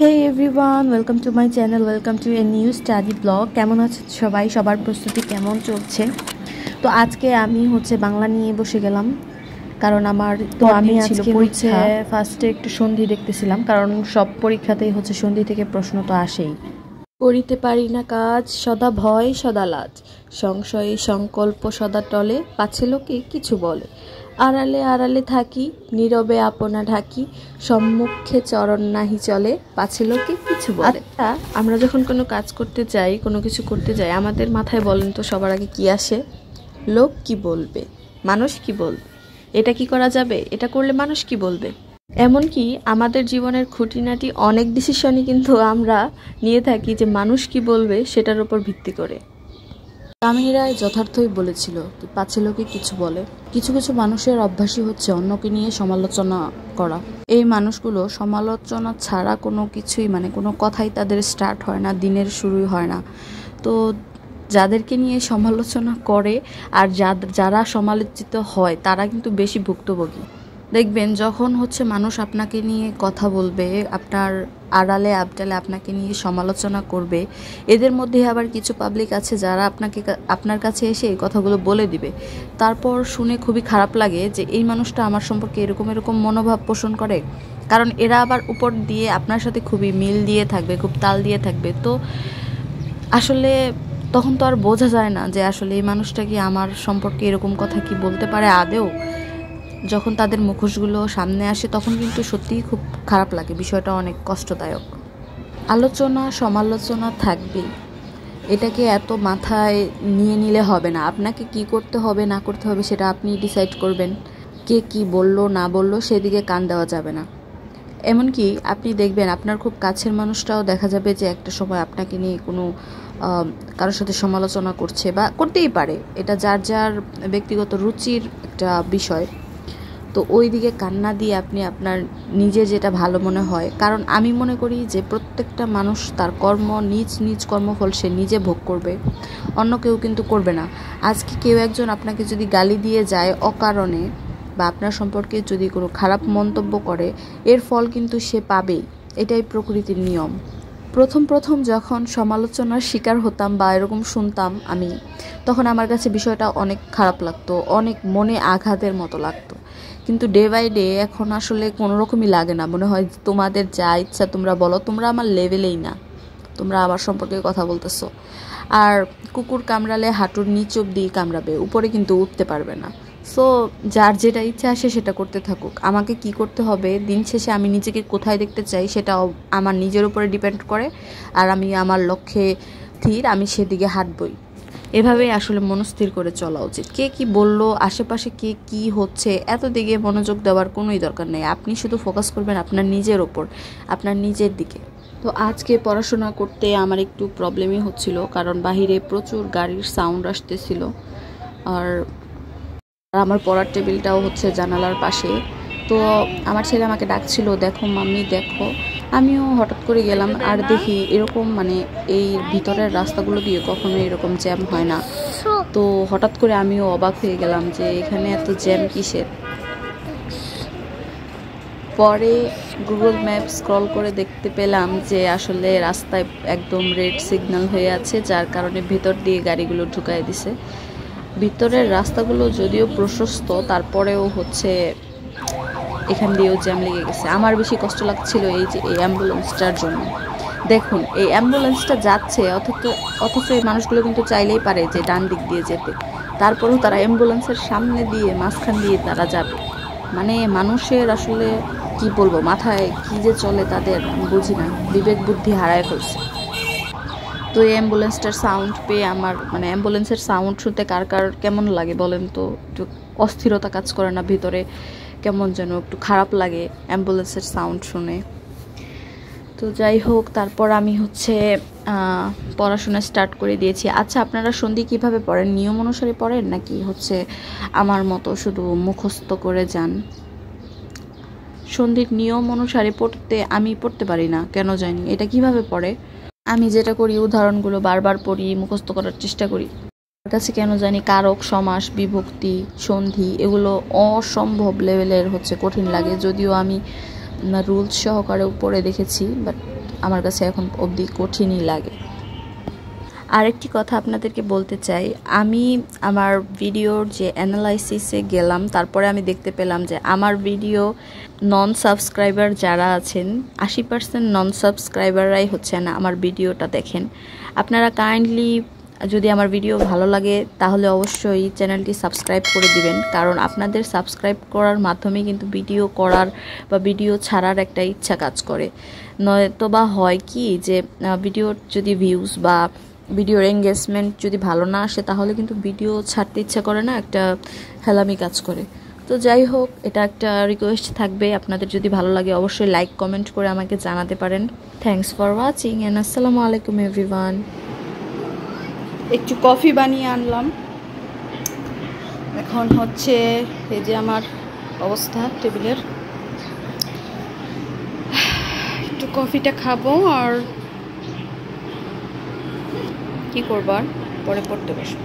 Hey everyone, welcome to my channel, welcome to a new study blog. কেমন আছেন সবাই? সবার প্রস্তুতি কেমন চলছে? তো আজকে আমি বাংলা নিয়ে বসে গেলাম কারণ আমি আজকে ফার্স্টে একটু সন্ধি দেখতেছিলাম কারণ সব পরীক্ষাতেই সন্ধি থেকে প্রশ্ন তো আসেই। করিতে পারি না কাজ, সদা ভয় সদা লাজ, সংশয়ে সংকল্প সদা টলে, পাছে লোকে কিছু বলে, আড়ালে আড়ালে থাকি, নীরবে আপনা ঢাকি, সম্মুখে চরণ নাহি চলে, পাছে লোকে কিছু বলে। আমরা যখন কোনো কাজ করতে যাই, কোনো কিছু করতে যাই, আমাদের মাথায় বলেন তো সবার আগে কি আসে? লোক কি বলবে, মানুষ কি বলবে, এটা কি করা যাবে, এটা করলে মানুষ কি বলবে। এমনকি আমাদের জীবনের খুঁটিনাটি অনেক ডিসিশনই কিন্তু আমরা নিয়ে থাকি যে মানুষ কি বলবে সেটার উপর ভিত্তি করে। কামিনী রায় যথার্থই বলেছিল, পাছে লোকে কিছু বলে। কিছু কিছু মানুষের অভ্যাসই হচ্ছে অন্যকে নিয়ে সমালোচনা করা। এই মানুষগুলো সমালোচনা ছাড়া কোনো কিছুই কোনো কথাই তাদের স্টার্ট হয় না, দিনের শুরুই হয় না। তো যাদেরকে নিয়ে সমালোচনা করে আর যারা সমালোচিত হয় তারা কিন্তু বেশি ভুক্তভোগী। দেখবেন যখন মানুষ আপনাকে নিয়ে কথা বলবে, আপনার আড়ালে আবডালে আপনাকে নিয়ে সমালোচনা করবে, এদের মধ্যে আবার কিছু পাবলিক আছে যারা আপনার কাছে এসে এই কথাগুলো বলে দিবে। তারপর শুনে খুবই খারাপ লাগে যে এই মানুষটা আমার সম্পর্কে এরকম মনোভাব পোষণ করে, কারণ এরা আবার উপর দিয়ে আপনার সাথে খুবই মিল দিয়ে থাকবে, খুব তাল দিয়ে থাকবে। তো আসলে তখন তো আর বোঝা যায় না যে আসলে এই মানুষটা কি আমার সম্পর্কে এরকম কথা কি বলতে পারে আদেও। যখন তাদের মুখোশগুলো সামনে আসে তখন কিন্তু সত্যিই খুব খারাপ লাগে, বিষয়টা অনেক কষ্টদায়ক। আলোচনা সমালোচনা থাকবেই, এটাকে এত মাথায় নিয়ে নিলে হবে না। আপনাকে কি করতে হবে না করতে হবে সেটা আপনি ডিসাইড করবেন। কে কি বললো না বললো সেদিকে কান দেওয়া যাবে না। এমনকি আপনি দেখবেন আপনার খুব কাছের মানুষটাও দেখা যাবে যে একটা সময় আপনাকে নিয়ে কোনো কারোর সাথে সমালোচনা করছে বা করতেই পারে, এটা যার যার ব্যক্তিগত রুচির একটা বিষয়। তো ওই দিকে কান্না দিয়ে আপনি আপনার নিজে যেটা ভালো মনে হয়, কারণ আমি মনে করি যে প্রত্যেকটা মানুষ তার নিজ কর্মফল সে নিজে ভোগ করবে, অন্য কেউ কিন্তু করবে না। আজকে কেউ একজন আপনাকে যদি গালি দিয়ে যায় অকারণে বা আপনার সম্পর্কে যদি কোনো খারাপ মন্তব্য করে, এর ফল কিন্তু সে পাবেই, এটাই প্রকৃতির নিয়ম। প্রথম যখন সমালোচনার শিকার হতাম বা এরকম শুনতাম আমি, তখন আমার কাছে বিষয়টা অনেক খারাপ লাগতো, অনেক মনে আঘাতের মতো লাগতো। কিন্তু ডে বাই ডে এখন আসলে কোনো রকমই লাগে না, মনে হয় তোমাদের যা ইচ্ছা তোমরা বলো, তোমরা আমার লেভেলেই না, তোমরা আমার সম্পর্কে কথা বলতেছো। আর কুকুর কামড়ালে হাঁটুর নিচ অব্দি কামড়াবে, উপরে কিন্তু উঠতে পারবে না। সো যার যেটা ইচ্ছা আসে সেটা করতে থাকুক, আমাকে কি করতে হবে, দিন শেষে আমি নিজেকে কোথায় দেখতে চাই সেটা আমার নিজের উপরে ডিপেন্ড করে। আর আমি আমার লক্ষ্যে স্থির, আমি সেদিকে হাঁটবই। এভাবেই আসলে মনস্থির করে চলা উচিত। কে কি বললো, আশেপাশে কে কি হচ্ছে, এত দিকে মনোযোগ দেওয়ার কোনোই দরকার নেই। আপনি শুধু ফোকাস করবেন আপনার নিজের ওপর, আপনার নিজের দিকে। তো আজকে পড়াশোনা করতে আমার একটু প্রবলেমই হচ্ছিল, কারণ বাহিরে প্রচুর গাড়ির সাউন্ড আসতেছিল। আর আমার পড়ার টেবিলটাও জানালার পাশে। তো আমার ছেলে আমাকে ডাকছিল, দেখো মাম্মি দেখো। আমিও হঠাৎ করে গেলাম আর দেখি এরকম এই ভিতরের রাস্তাগুলো দিয়ে কখনো এরকম জ্যাম হয় না। তো হঠাৎ করে আমিও অবাক হয়ে গেলাম যে এখানে এত জ্যাম কিসের। পরে গুগল ম্যাপ স্ক্রল করে দেখতে পেলাম যে আসলে রাস্তায় একদম রেড সিগন্যাল হয়ে আছে, যার কারণে ভেতর দিয়ে গাড়িগুলো ঢুকাই দিছে। ভিতরের রাস্তাগুলো যদিও প্রশস্ত, তারপরেও এখান দিয়েও জ্যাম লেগে গেছে। আমার বেশি কষ্ট লাগছিল এই অ্যাম্বুলেন্সটার জন্য। দেখুন এই অ্যাম্বুলেন্সটা যাচ্ছে, অথচ এই মানুষগুলো কিন্তু চাইলেই পারে যে ডান দিক দিয়ে যেতে, তারপরেও তারা অ্যাম্বুলেন্সের সামনে দিয়ে মাঝখান দিয়ে তারা যাবে। মানুষের আসলে কি বলবো, মাথায় কি যে চলে তাদের আমি বুঝি না, বিবেক বুদ্ধি হারায় ফেলছে। তো এই অ্যাম্বুলেন্সটার সাউন্ড পেয়ে আমার অ্যাম্বুলেন্সের সাউন্ড শুনতে কার কার কেমন লাগে বলেন তো? একটু অস্থিরতা কাজ করে না ভিতরে, কেমন যেন একটু খারাপ লাগে অ্যাম্বুলেন্সের সাউন্ড শুনে। তো যাই হোক, তারপর আমি পড়াশোনা স্টার্ট করে দিয়েছি। আচ্ছা, আপনারা সন্ধি কিভাবে পড়েন? নিয়ম অনুসারে পড়েন নাকি আমার মতো শুধু মুখস্থ করে যান? সন্ধির নিয়ম অনুসারে আমি পড়তে পারি না, কেন জানি। এটা কিভাবে পড়ে? আমি যেটা করি, উদাহরণগুলো বারবার পড়ি, মুখস্থ করার চেষ্টা করি। আমার কাছে কেন জানি কারক, সমাস, বিভক্তি, সন্ধি এগুলো অসম্ভব লেভেলের কঠিন লাগে। যদিও আমি রুলস সহকারে পড়ে দেখেছি, বাট আমার কাছে এখন অবধি কঠিনই লাগে। আরেকটি কথা আপনাদেরকে বলতে চাই, আমি আমার ভিডিওর যে অ্যানালাইসিসে গেলাম, তারপরে আমি দেখতে পেলাম যে আমার ভিডিও নন সাবস্ক্রাইবার যারা আছেন 80% নন সাবস্ক্রাইবাররাই হচ্ছে না আমার ভিডিওটা দেখেন। আপনারা কাইন্ডলি যদি আমার ভিডিও ভালো লাগে তাহলে অবশ্যই চ্যানেলটি সাবস্ক্রাইব করে দিবেন, কারণ আপনাদের সাবস্ক্রাইব করার মাধ্যমে কিন্তু ভিডিও করার বা ভিডিও ছাড়ার একটা ইচ্ছা কাজ করে। নয়তো বা হয় কি যে ভিডিওর যদি ভিউজ বা ভিডিওর এঙ্গেজমেন্ট যদি ভালো না আসে তাহলে কিন্তু ভিডিও ছাড়তে ইচ্ছা করে না, একটা হেলামি কাজ করে। তো যাই হোক, এটা একটা রিকোয়েস্ট থাকবে, আপনাদের যদি ভালো লাগে অবশ্যই লাইক কমেন্ট করে আমাকে জানাতে পারেন। থ্যাংকস ফর ওয়াচিং অ্যান্ড আসসালামু আলাইকুম এভরিওয়ান। একটু কফি বানিয়ে আনলাম, এখন হচ্ছে এই যে আমার অবস্থা টেবিলের, একটু কফিটা খাবো আর কি করবার, পরে পড়তে বসবো।